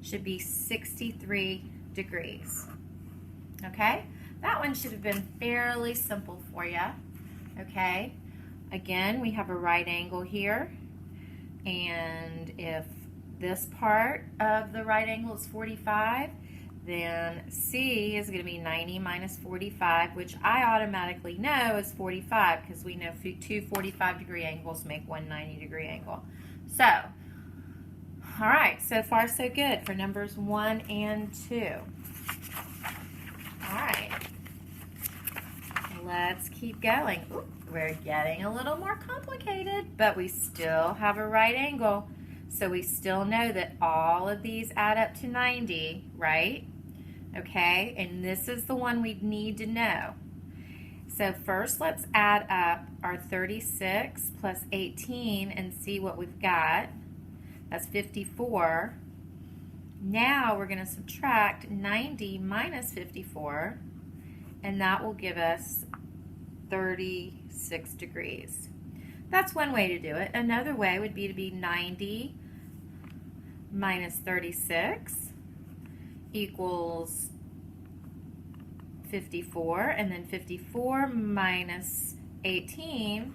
should be 63 degrees. Okay, that one should have been fairly simple for you. Okay, again, we have a right angle here, and if this part of the right angle is 45, then C is going to be 90 minus 45, which I automatically know is 45 because we know two 45-degree angles make one 90-degree angle. So, all right, so far so good for numbers 1 and 2. All right, let's keep going. Ooh, we're getting a little more complicated, but we still have a right angle. So we still know that all of these add up to 90, right? Okay, and this is the one we need to know. So first let's add up our 36 plus 18 and see what we've got. That's 54. Now we're going to subtract 90 minus 54, and that will give us 36 degrees. That's one way to do it. Another way would be to be 90 minus 36 equals 54, and then 54 minus 18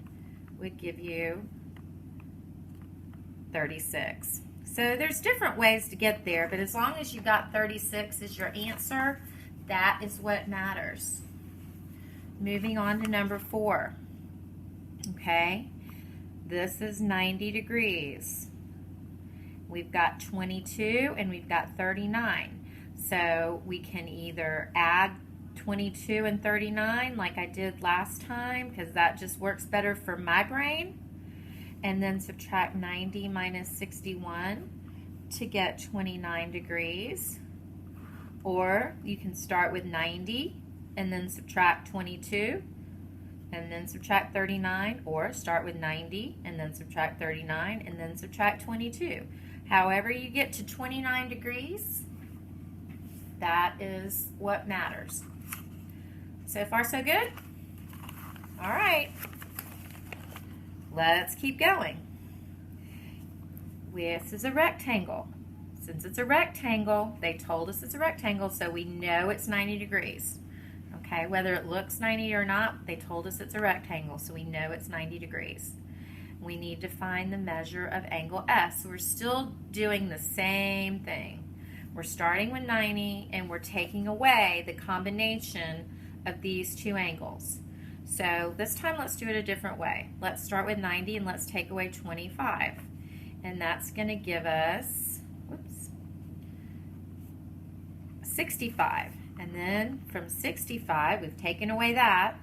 would give you 36. So there's different ways to get there, but as long as you got 36 as your answer, that is what matters. Moving on to number 4. Okay, this is 90 degrees. We've got 22 and we've got 39. So we can either add 22 and 39 like I did last time, because that just works better for my brain, and then subtract 90 minus 61 to get 29 degrees. Or you can start with 90 and then subtract 22 and then subtract 39, or start with 90 and then subtract 39 and then subtract 22. However you get to 29 degrees, that is what matters. So far so good? All right. Let's keep going. This is a rectangle. Since it's a rectangle, they told us it's a rectangle, so we know it's 90 degrees. Okay, whether it looks 90 or not, they told us it's a rectangle, so we know it's 90 degrees. We need to find the measure of angle S. So we're still doing the same thing. We're starting with 90 and we're taking away the combination of these two angles. So this time let's do it a different way. Let's start with 90 and let's take away 25. And that's going to give us 65. And then from 65, we've taken away that.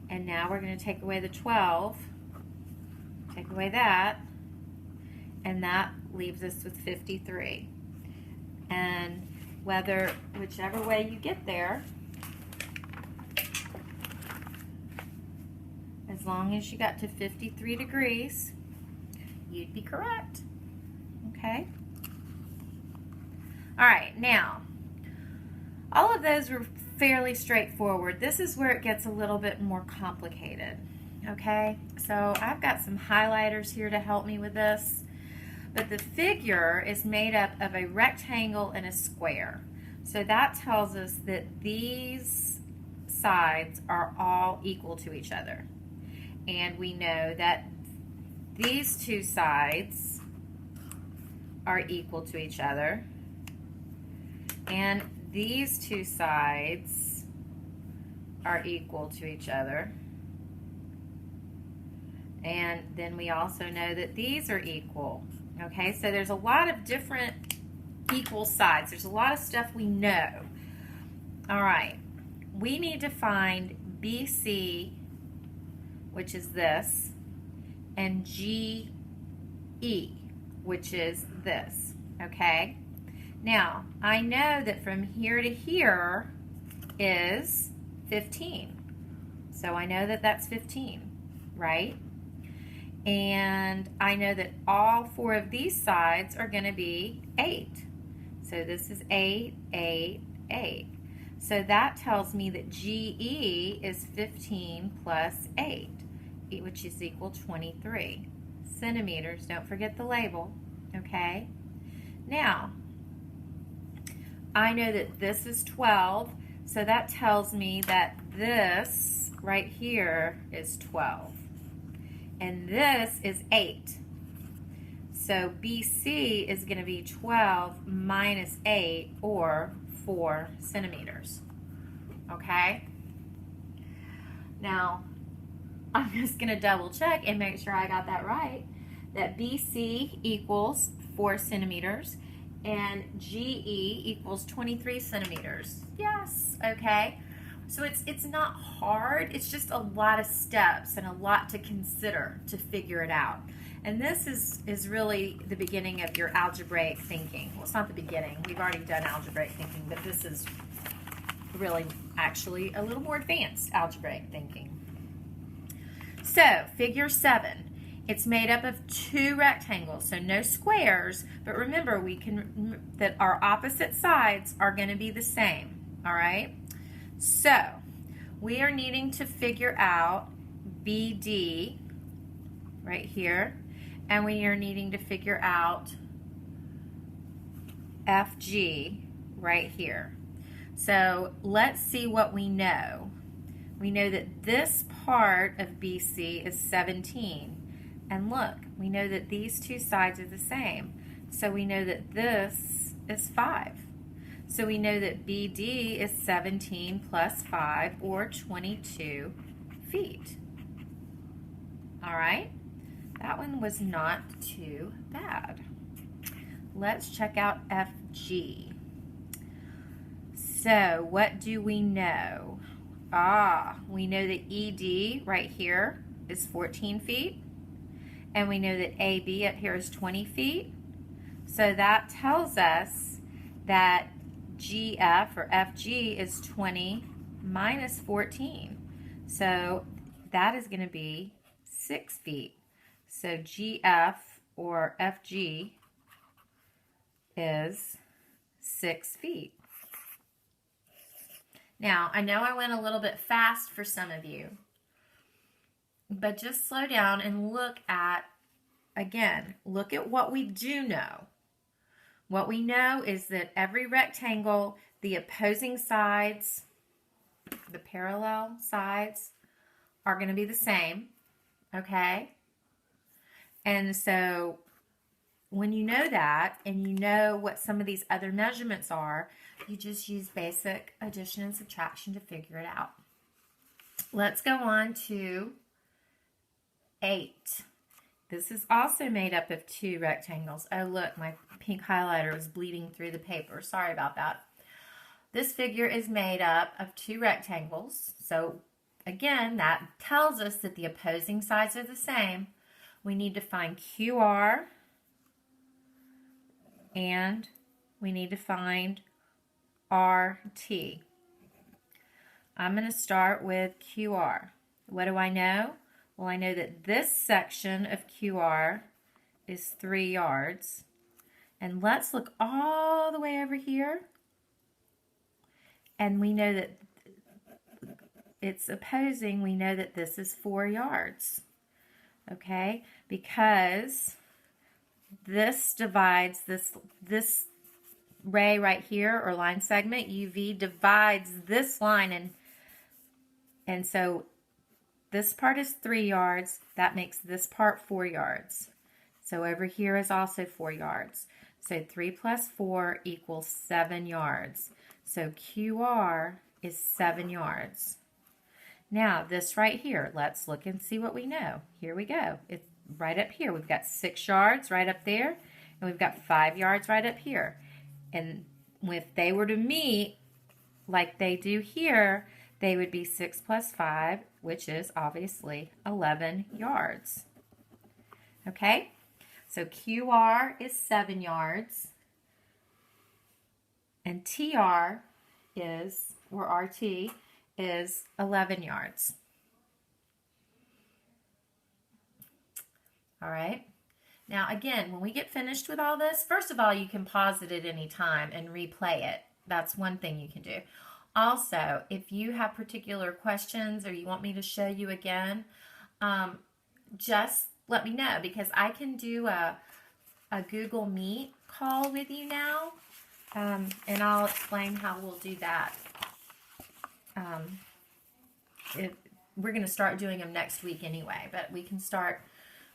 And now we're going to take away the 12. Take away that. And that leaves us with 53. And whichever way you get there, as long as you got to 53 degrees, you'd be correct. Okay? All right, now, all of those were fairly straightforward. This is where it gets a little bit more complicated. Okay? So I've got some highlighters here to help me with this. But the figure is made up of a rectangle and a square. So that tells us that these sides are all equal to each other. And we know that these two sides are equal to each other. And these two sides are equal to each other. And then we also know that these are equal. Okay, so there's a lot of different equal sides. There's a lot of stuff we know. All right, we need to find BC, which is this, and GE, which is this, okay? Now, I know that from here to here is 15. So I know that that's 15, right? And I know that all four of these sides are going to be 8. So this is 8, 8, 8. So that tells me that GE is 15 plus 8, which is equal to 23 centimeters. Don't forget the label, okay? Now, I know that this is 12, so that tells me that this right here is 12. And this is 8. So BC is going to be 12 minus 8, or 4 centimeters. Okay? Now, I'm just going to double check and make sure I got that right. That BC equals 4 centimeters and GE equals 23 centimeters. Yes, okay. So it's not hard, it's just a lot of steps and a lot to consider to figure it out. And this is really the beginning of your algebraic thinking. Well, it's not the beginning, we've already done algebraic thinking, but this is really actually a little more advanced algebraic thinking. So, figure 7. It's made up of 2 rectangles, so no squares, but remember that our opposite sides are going to be the same, all right? So, we are needing to figure out BD right here, and we are needing to figure out FG right here. So, let's see what we know. We know that this part of BC is 17. And look, we know that these two sides are the same. So we know that this is 5. So we know that BD is 17 plus 5, or 22 feet. All right? That one was not too bad. Let's check out FG. So what do we know? We know that ED right here is 14 feet. And we know that AB up here is 20 feet. So that tells us that GF or FG is 20 minus 14. So that is going to be 6 feet. So GF or FG is 6 feet. Now, I know I went a little bit fast for some of you, but just slow down and look at, again, look at what we do know. What we know is that every rectangle, the opposing sides, the parallel sides, are going to be the same, okay? And so when you know that, and you know what some of these other measurements are, you just use basic addition and subtraction to figure it out. Let's go on to 8. This is also made up of 2 rectangles. Oh, look, my pink highlighter is bleeding through the paper. Sorry about that. This figure is made up of 2 rectangles. So, again, that tells us that the opposing sides are the same. We need to find QR, and we need to find RT. I'm going to start with QR. What do I know? Well, I know that this section of QR is 3 yards. And let's look all the way over here. And we know that it's opposing. We know that this is 4 yards. Okay? Because this divides this ray right here, or line segment, UV, divides this line. And so this part is 3 yards. That makes this part 4 yards. So over here is also 4 yards. So 3 plus 4 equals 7 yards. So QR is 7 yards. Now this right here, let's look and see what we know. Here we go. It's right up here. We've got 6 yards right up there, and we've got 5 yards right up here. And if they were to meet like they do here, they would be 6 plus 5, which is obviously 11 yards. Okay? So QR is 7 yards, and TR is, or RT, is 11 yards. All right? Now, again, when we get finished with all this, first of all, you can pause it at any time and replay it. That's one thing you can do. Also, if you have particular questions or you want me to show you again, just let me know, because I can do a Google Meet call with you now. And I'll explain how we'll do that. We're going to start doing them next week anyway, but we can start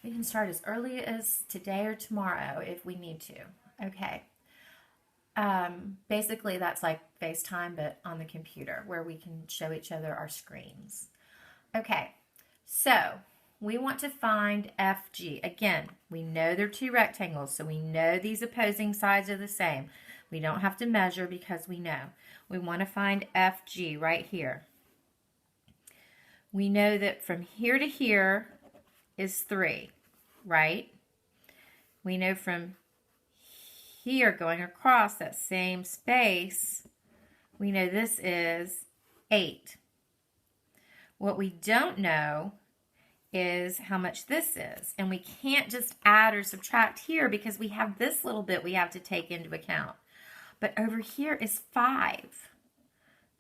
as early as today or tomorrow if we need to. Okay. Basically, that's like FaceTime, but on the computer, where we can show each other our screens. Okay, so we want to find FG. Again, we know they're two rectangles, so we know these opposing sides are the same. We don't have to measure because we know. We want to find FG right here. We know that from here to here is 3, right? We know from here going across that same space, we know this is 8. What we don't know is how much this is. And we can't just add or subtract here because we have this little bit we have to take into account. But over here is 5.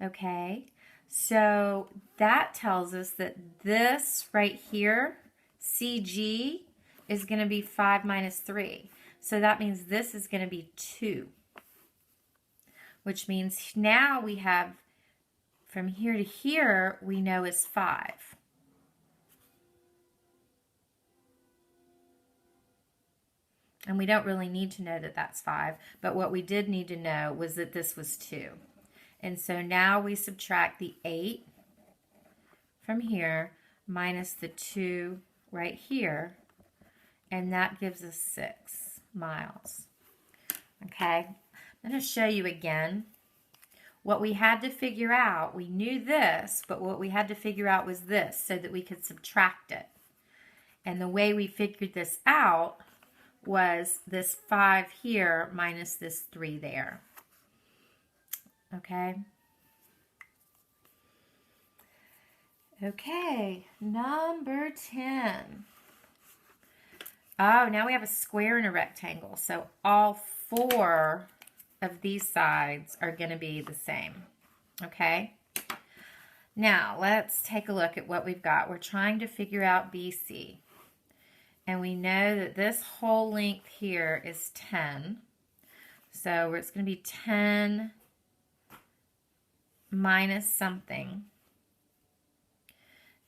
Okay? So that tells us that this right here, CG, is going to be 5 minus 3. So that means this is going to be 2. Which means now we have from here to here, we know is 5. And we don't really need to know that that's 5. But what we did need to know was that this was 2. And so now we subtract the 8 from here minus the 2 right here. And that gives us 6 miles. Okay, I'm going to show you again what we had to figure out. We knew this, but what we had to figure out was this so that we could subtract it. And the way we figured this out was this 5 here minus this 3 there. Okay. Okay, number 10. Oh, now we have a square and a rectangle. So all 4 of these sides are going to be the same. Okay? Now, let's take a look at what we've got. We're trying to figure out BC. And we know that this whole length here is 10. So it's going to be 10 minus something.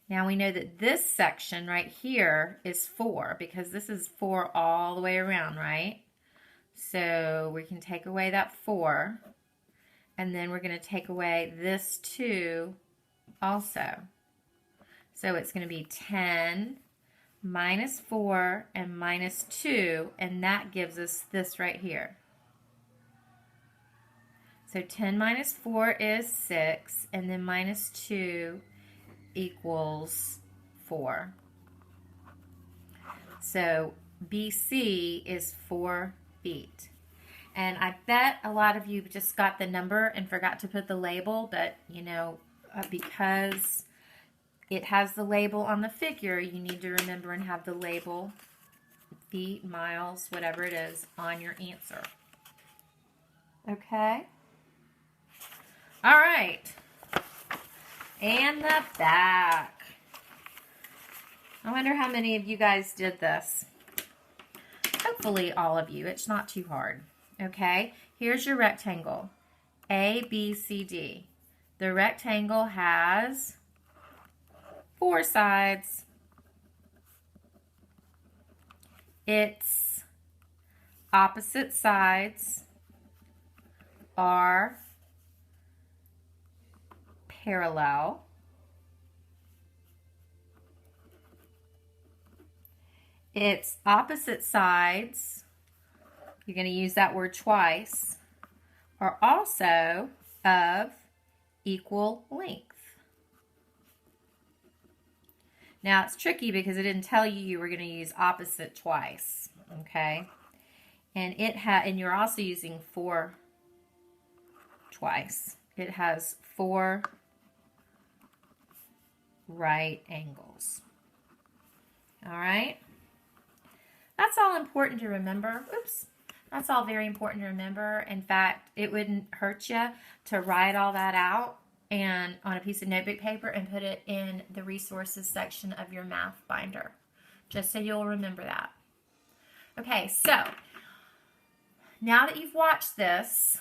Now we know that this section right here is 4 because this is 4 all the way around, right? So we can take away that 4 and then we're going to take away this 2 also. So it's going to be 10 minus 4 and minus 2, and that gives us this right here. So 10 minus 4 is 6, and then minus 2 equals 4. So BC is 4 feet. And I bet a lot of you just got the number and forgot to put the label, but you know, because it has the label on the figure, you need to remember and have the label, feet, miles, whatever it is, on your answer. Okay? All right. And the back. I wonder how many of you guys did this. Hopefully all of you. It's not too hard. Okay, here's your rectangle. A, B, C, D. The rectangle has 4 sides. Its opposite sides are parallel. Its opposite sides, you're going to use that word twice, are also of equal length. Now it's tricky because it didn't tell you were going to use opposite twice, okay? And and you're also using 4 twice. It has 4 right angles. All right? That's all important to remember. Oops. That's all very important to remember. In fact, it wouldn't hurt you to write all that out and on a piece of notebook paper and put it in the resources section of your math binder, just so you'll remember that. Okay, so now that you've watched this,